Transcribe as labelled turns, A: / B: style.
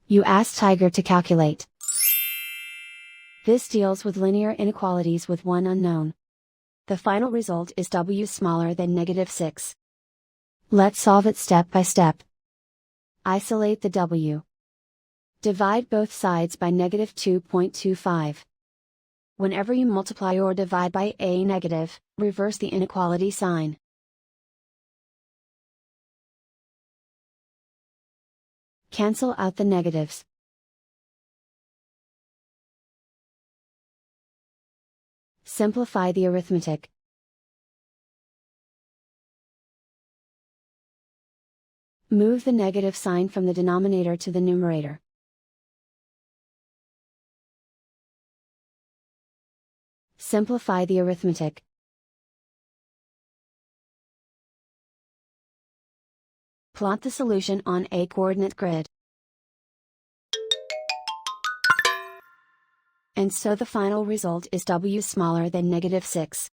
A: You ask Tiger to calculate. This deals with linear inequalities with one unknown. The final result is w smaller than -6. Let's solve it step by step. Isolate the w. Divide both sides by -2.25. Whenever you multiply or divide by a negative, reverse the inequality sign. Cancel out the negatives. Simplify the arithmetic. Move the negative sign from the denominator to the numerator. Simplify the arithmetic. Plot the solution on a coordinate grid. And so the final result is w smaller than -6.